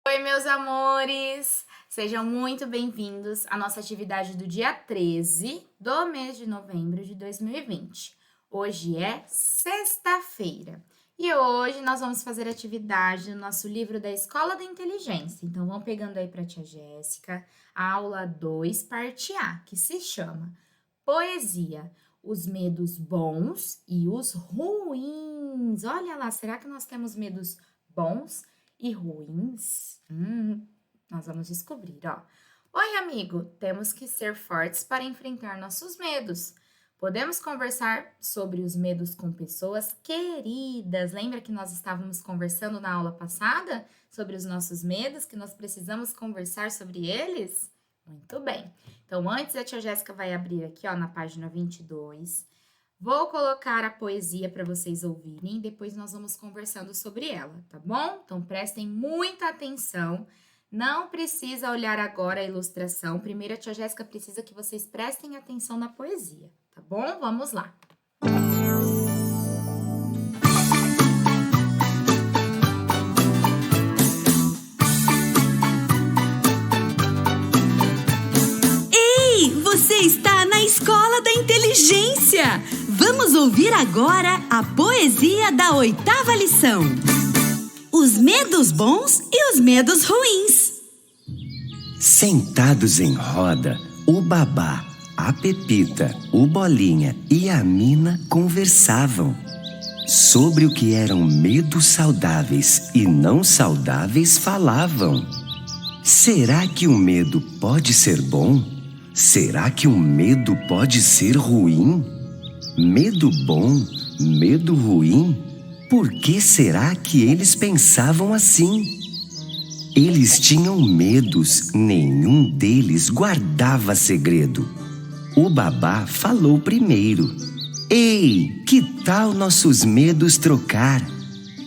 Oi, meus amores! Sejam muito bem-vindos à nossa atividade do dia 13 do mês de novembro de 2020. Hoje é sexta-feira e hoje nós vamos fazer atividade no nosso livro da Escola da Inteligência. Então, vão pegando aí para a tia Jéssica, a aula 2, parte A, que se chama Poesia, os medos bons e os ruins. Olha lá, será que nós temos medos bons e ruins? Nós vamos descobrir, ó. Oi, amigo, temos que ser fortes para enfrentar nossos medos. Podemos conversar sobre os medos com pessoas queridas. Lembra que nós estávamos conversando na aula passada sobre os nossos medos, que nós precisamos conversar sobre eles? Muito bem. Então, antes a tia Jéssica vai abrir aqui, ó, na página 22. Vou colocar a poesia para vocês ouvirem e depois nós vamos conversando sobre ela, tá bom? Então, prestem muita atenção. Não precisa olhar agora a ilustração. Primeiro, a tia Jéssica precisa que vocês prestem atenção na poesia, tá bom? Vamos lá. Ei, você está na Escola da Inteligência! Vamos ouvir agora a poesia da 8ª lição. Os medos bons e os medos ruins. Sentados em roda, o Babá, a Pepita, o Bolinha e a Mina conversavam sobre o que eram medos saudáveis e não saudáveis. Falavam. Será que o medo pode ser bom? Será que o medo pode ser ruim? Medo bom, medo ruim? Por que será que eles pensavam assim? Eles tinham medos, nenhum deles guardava segredo. O Babá falou primeiro. Ei, que tal nossos medos trocar?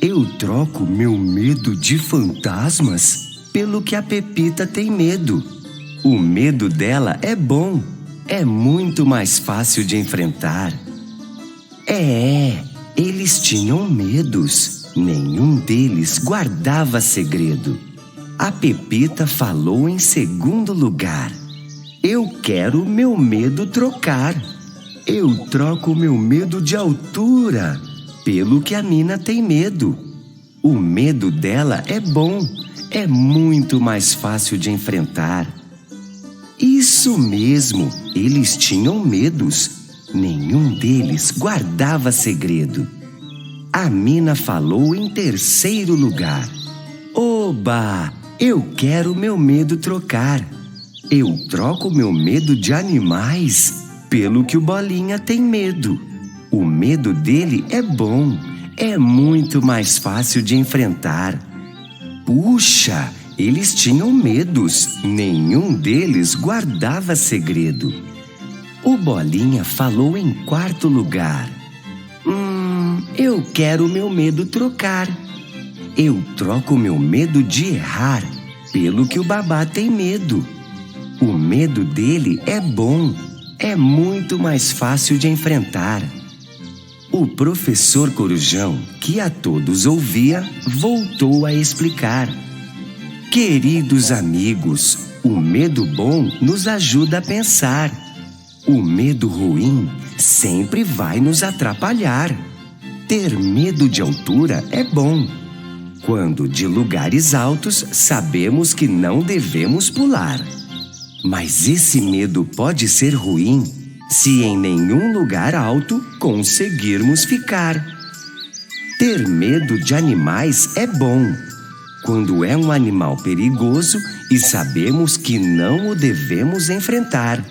Eu troco meu medo de fantasmas pelo que a Pepita tem medo. O medo dela é bom, é muito mais fácil de enfrentar. Eles tinham medos, nenhum deles guardava segredo. A Pepita falou em segundo lugar. Eu quero meu medo trocar. Eu troco meu medo de altura pelo que a Mina tem medo. O medo dela é bom, é muito mais fácil de enfrentar. Isso mesmo, eles tinham medos. Nenhum deles guardava segredo. A Mina falou em terceiro lugar. Oba! Eu quero meu medo trocar. Eu troco meu medo de animais pelo que o Bolinha tem medo. O medo dele é bom, é muito mais fácil de enfrentar. Puxa, eles tinham medos, nenhum deles guardava segredo. O Bolinha falou em quarto lugar. Eu quero meu medo trocar. Eu troco meu medo de errar pelo que o Babá tem medo. O medo dele é bom, é muito mais fácil de enfrentar. O professor Corujão, que a todos ouvia, voltou a explicar. Queridos amigos, o medo bom nos ajuda a pensar. O medo ruim sempre vai nos atrapalhar. Ter medo de altura é bom. Quando de lugares altos, sabemos que não devemos pular. Mas esse medo pode ser ruim se em nenhum lugar alto conseguirmos ficar. Ter medo de animais é bom. Quando é um animal perigoso e sabemos que não o devemos enfrentar.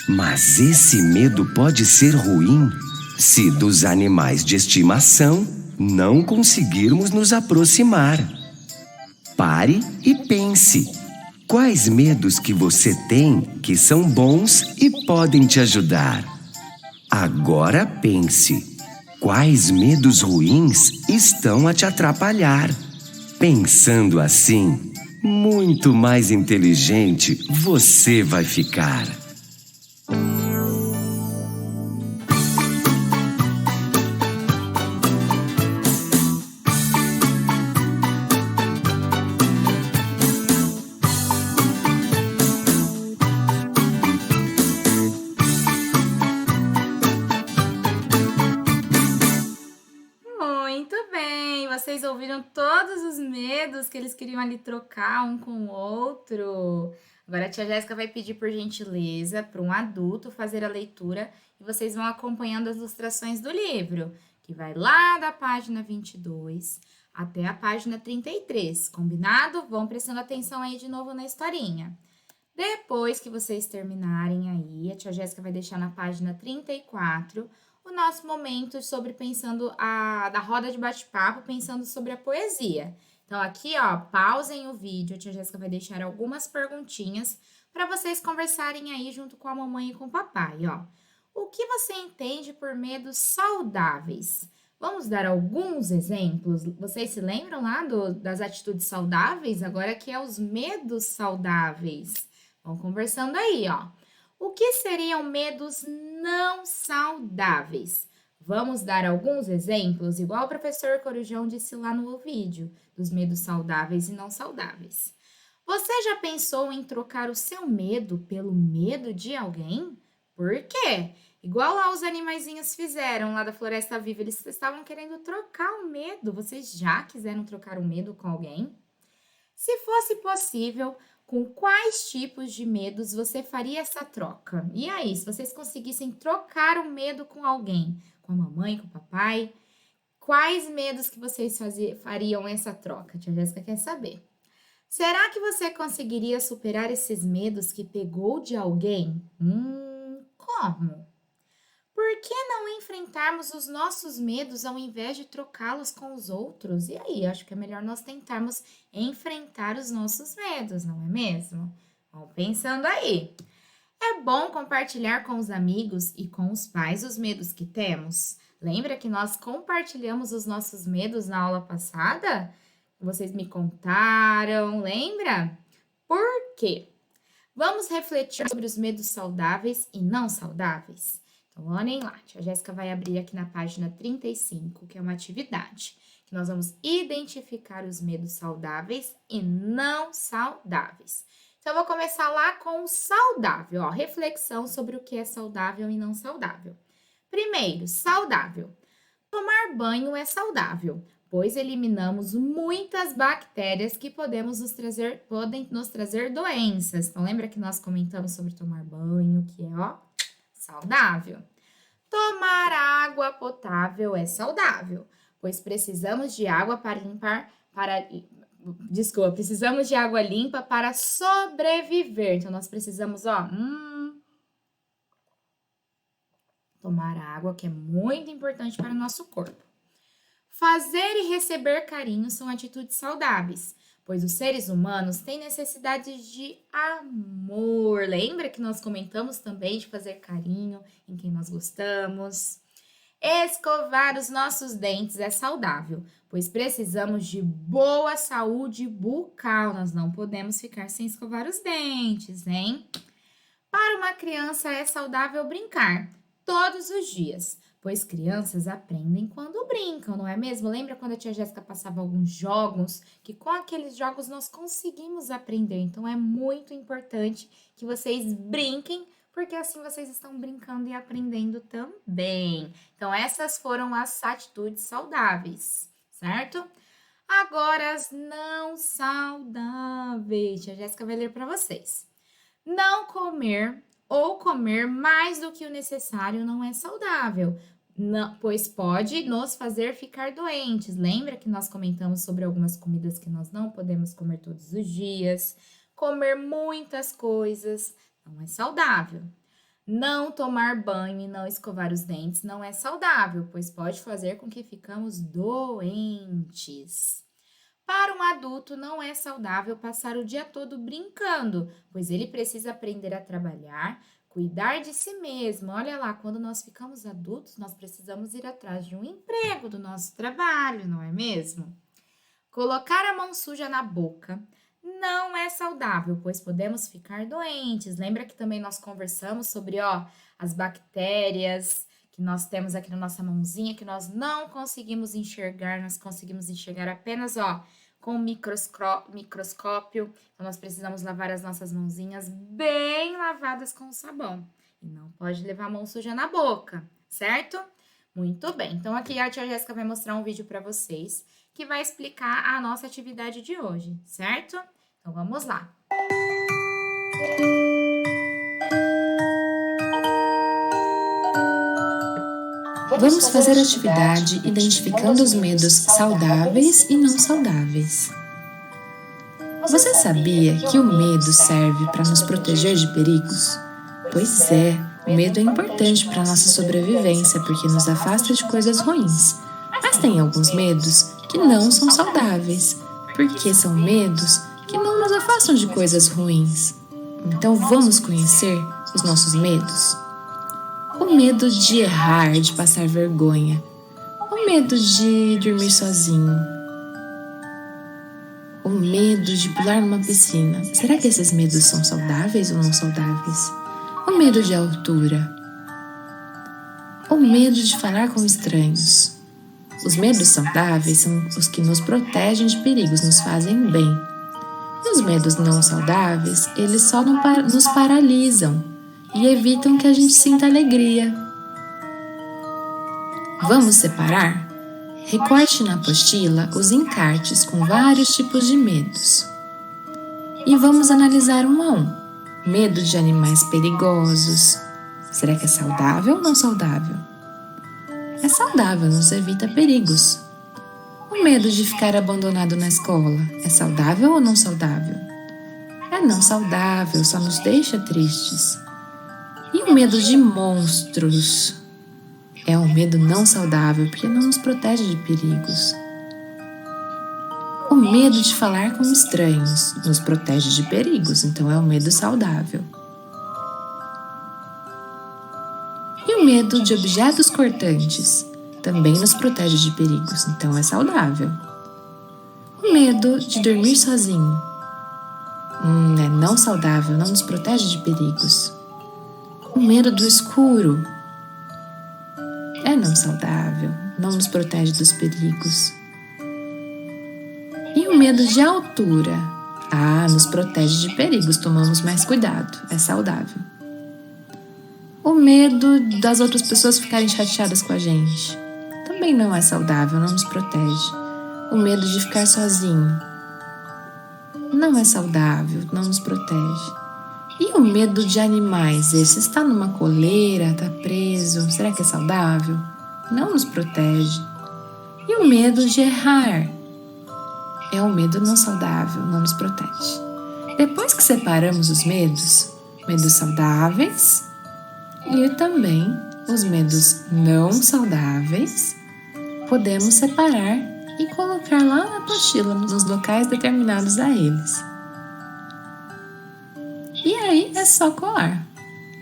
Mas esse medo pode ser ruim se dos animais de estimação não conseguirmos nos aproximar. Pare e pense. Quais medos que você tem que são bons e podem te ajudar? Agora pense. Quais medos ruins estão a te atrapalhar? Pensando assim, muito mais inteligente você vai ficar. medos que eles queriam ali trocar um com o outro. Agora a tia Jéssica vai pedir por gentileza para um adulto fazer a leitura e vocês vão acompanhando as ilustrações do livro, que vai lá da página 22 até a página 33, combinado? Vão prestando atenção aí de novo na historinha. Depois que vocês terminarem aí, a tia Jéssica vai deixar na página 34 o nosso momento sobre pensando da roda de bate-papo, pensando sobre a poesia. Então, aqui, ó, pausem o vídeo, a tia Jéssica vai deixar algumas perguntinhas para vocês conversarem aí junto com a mamãe e com o papai, ó. O que você entende por medos saudáveis? Vamos dar alguns exemplos? Vocês se lembram lá das atitudes saudáveis? Agora que é os medos saudáveis. Vão conversando aí, ó. O que seriam medos não saudáveis? Vamos dar alguns exemplos, igual o professor Corujão disse lá no vídeo, dos medos saudáveis e não saudáveis. Você já pensou em trocar o seu medo pelo medo de alguém? Por quê? Igual lá os animaizinhos fizeram lá da Floresta Viva, eles estavam querendo trocar o medo. Vocês já quiseram trocar o medo com alguém? Se fosse possível, com quais tipos de medos você faria essa troca? E aí, se vocês conseguissem trocar o medo com alguém, com a mamãe, com o papai, quais medos que vocês fariam essa troca? A tia Jéssica quer saber. Será que você conseguiria superar esses medos que pegou de alguém? Como? Por que não enfrentarmos os nossos medos ao invés de trocá-los com os outros? E aí, acho que é melhor nós tentarmos enfrentar os nossos medos, não é mesmo? Vão pensando aí. É bom compartilhar com os amigos e com os pais os medos que temos? Lembra que nós compartilhamos os nossos medos na aula passada? Vocês me contaram, lembra? Por quê? Vamos refletir sobre os medos saudáveis e não saudáveis? Então, olhem lá, a tia Jéssica vai abrir aqui na página 35, que é uma atividade, que nós vamos identificar os medos saudáveis e não saudáveis. Então, eu vou começar lá com o saudável, ó, reflexão sobre o que é saudável e não saudável. Primeiro, saudável. Tomar banho é saudável, pois eliminamos muitas bactérias que podem nos trazer doenças. Então, lembra que nós comentamos sobre tomar banho, que é, ó, saudável. Tomar água potável é saudável, pois precisamos de água precisamos de água limpa para sobreviver. Então, nós precisamos, ó, tomar água, que é muito importante para o nosso corpo. Fazer e receber carinho são atitudes saudáveis, pois os seres humanos têm necessidade de amor. Lembra que nós comentamos também de fazer carinho em quem nós gostamos? Escovar os nossos dentes é saudável, pois precisamos de boa saúde bucal. Nós não podemos ficar sem escovar os dentes, hein? Para uma criança é saudável brincar todos os dias, pois crianças aprendem quando brincam, não é mesmo? Lembra quando a tia Jéssica passava alguns jogos, que com aqueles jogos nós conseguimos aprender. Então, é muito importante que vocês brinquem, porque assim vocês estão brincando e aprendendo também. Então, essas foram as atitudes saudáveis, certo? Agora, as não saudáveis. A tia Jéssica vai ler para vocês. Não comer ou comer mais do que o necessário não é saudável, pois pode nos fazer ficar doentes. Lembra que nós comentamos sobre algumas comidas que nós não podemos comer todos os dias? Comer muitas coisas não é saudável. Não tomar banho e não escovar os dentes não é saudável, pois pode fazer com que ficamos doentes. Para um adulto, não é saudável passar o dia todo brincando, pois ele precisa aprender a trabalhar, cuidar de si mesmo. Olha lá, quando nós ficamos adultos, nós precisamos ir atrás de um emprego, do nosso trabalho, não é mesmo? Colocar a mão suja na boca não é saudável, pois podemos ficar doentes. Lembra que também nós conversamos sobre, ó, as bactérias que nós temos aqui na nossa mãozinha, que nós não conseguimos enxergar, nós conseguimos enxergar apenas, ó, com o microscópio. Então, nós precisamos lavar as nossas mãozinhas bem lavadas com sabão. E não pode levar a mão suja na boca, certo? Muito bem. Então, aqui a tia Jéssica vai mostrar um vídeo para vocês que vai explicar a nossa atividade de hoje, certo? Então, vamos lá. Vamos fazer a atividade identificando os medos saudáveis e não saudáveis. Você sabia que o medo serve para nos proteger de perigos? Pois é, o medo é importante para a nossa sobrevivência porque nos afasta de coisas ruins. Mas tem alguns medos que não são saudáveis, porque são medos que não nos afastam de coisas ruins. Então vamos conhecer os nossos medos? O medo de errar, de passar vergonha. O medo de dormir sozinho. O medo de pular numa piscina. Será que esses medos são saudáveis ou não saudáveis? O medo de altura. O medo de falar com estranhos. Os medos saudáveis são os que nos protegem de perigos, nos fazem bem. E os medos não saudáveis, eles só nos paralisam e evitam que a gente sinta alegria. Vamos separar? Recorte na apostila os encartes com vários tipos de medos. E vamos analisar um a um. Medo de animais perigosos. Será que é saudável ou não saudável? É saudável, nos evita perigos. O medo de ficar abandonado na escola. É saudável ou não saudável? É não saudável, só nos deixa tristes. E o medo de monstros? É um medo não saudável, porque não nos protege de perigos. O medo de falar com estranhos nos protege de perigos, então é um medo saudável. E o medo de objetos cortantes também nos protege de perigos, então é saudável. O medo de dormir sozinho é não saudável, não nos protege de perigos. O medo do escuro é não saudável, não nos protege dos perigos. E o medo de altura? Nos protege de perigos, tomamos mais cuidado, é saudável. O medo das outras pessoas ficarem chateadas com a gente? Também não é saudável, não nos protege. O medo de ficar sozinho? Não é saudável, não nos protege. E o medo de animais? Esse está numa coleira, está preso, será que é saudável? Não nos protege. E o medo de errar? É um medo não saudável, não nos protege. Depois que separamos os medos saudáveis e também os medos não saudáveis, podemos separar e colocar lá na apostila, nos locais determinados a eles. E aí é só colar.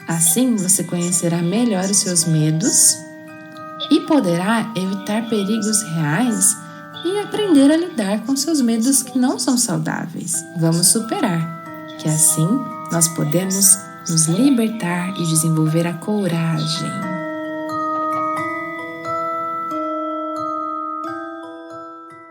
Assim você conhecerá melhor os seus medos e poderá evitar perigos reais e aprender a lidar com seus medos que não são saudáveis. Vamos superar, que assim nós podemos nos libertar e desenvolver a coragem.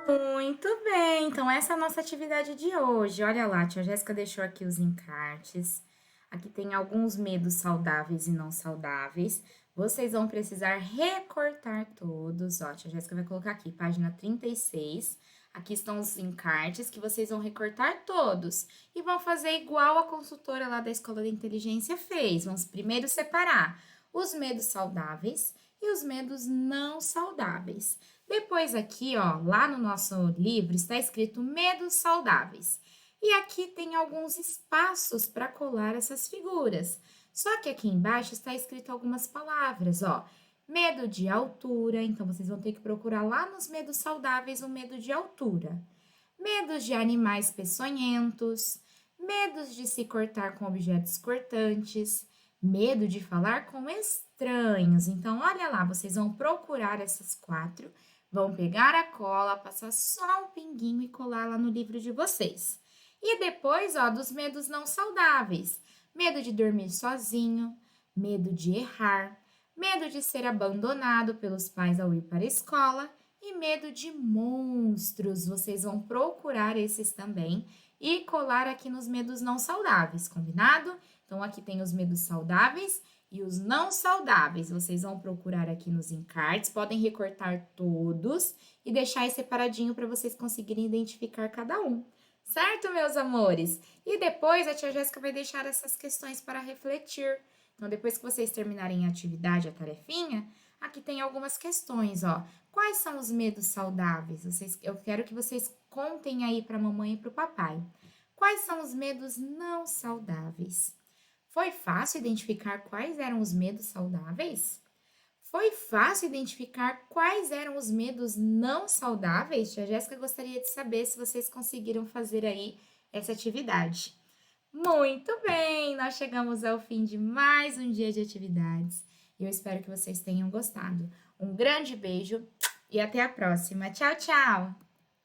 Muito bem, então essa é a nossa atividade de hoje. Olha lá, a tia Jéssica deixou aqui os encartes. Aqui tem alguns medos saudáveis e não saudáveis. Vocês vão precisar recortar todos. Ó, a tia Jéssica vai colocar aqui, página 36. Aqui estão os encartes que vocês vão recortar todos. E vão fazer igual a consultora lá da Escola da Inteligência fez. Vamos primeiro separar os medos saudáveis e os medos não saudáveis. Depois aqui, ó, lá no nosso livro está escrito medos saudáveis. E aqui tem alguns espaços para colar essas figuras. Só que aqui embaixo está escrito algumas palavras, ó. Medo de altura, então vocês vão ter que procurar lá nos medos saudáveis o medo de altura. Medos de animais peçonhentos, medos de se cortar com objetos cortantes, medo de falar com estranhos. Então, olha lá, vocês vão procurar essas 4, vão pegar a cola, passar só um pinguinho e colar lá no livro de vocês. E depois, ó, dos medos não saudáveis. Medo de dormir sozinho, medo de errar, medo de ser abandonado pelos pais ao ir para a escola e medo de monstros. Vocês vão procurar esses também e colar aqui nos medos não saudáveis, combinado? Então, aqui tem os medos saudáveis E os não saudáveis, vocês vão procurar aqui nos encartes, podem recortar todos e deixar aí separadinho para vocês conseguirem identificar cada um. Certo, meus amores? E depois a tia Jéssica vai deixar essas questões para refletir. Então, depois que vocês terminarem a atividade, a tarefinha, aqui tem algumas questões, ó. Quais são os medos saudáveis? Eu quero que vocês contem aí para a mamãe e para o papai. Quais são os medos não saudáveis? Foi fácil identificar quais eram os medos saudáveis? Foi fácil identificar quais eram os medos não saudáveis? Tia Jéssica gostaria de saber se vocês conseguiram fazer aí essa atividade. Muito bem, nós chegamos ao fim de mais um dia de atividades. Eu espero que vocês tenham gostado. Um grande beijo e até a próxima. Tchau, tchau!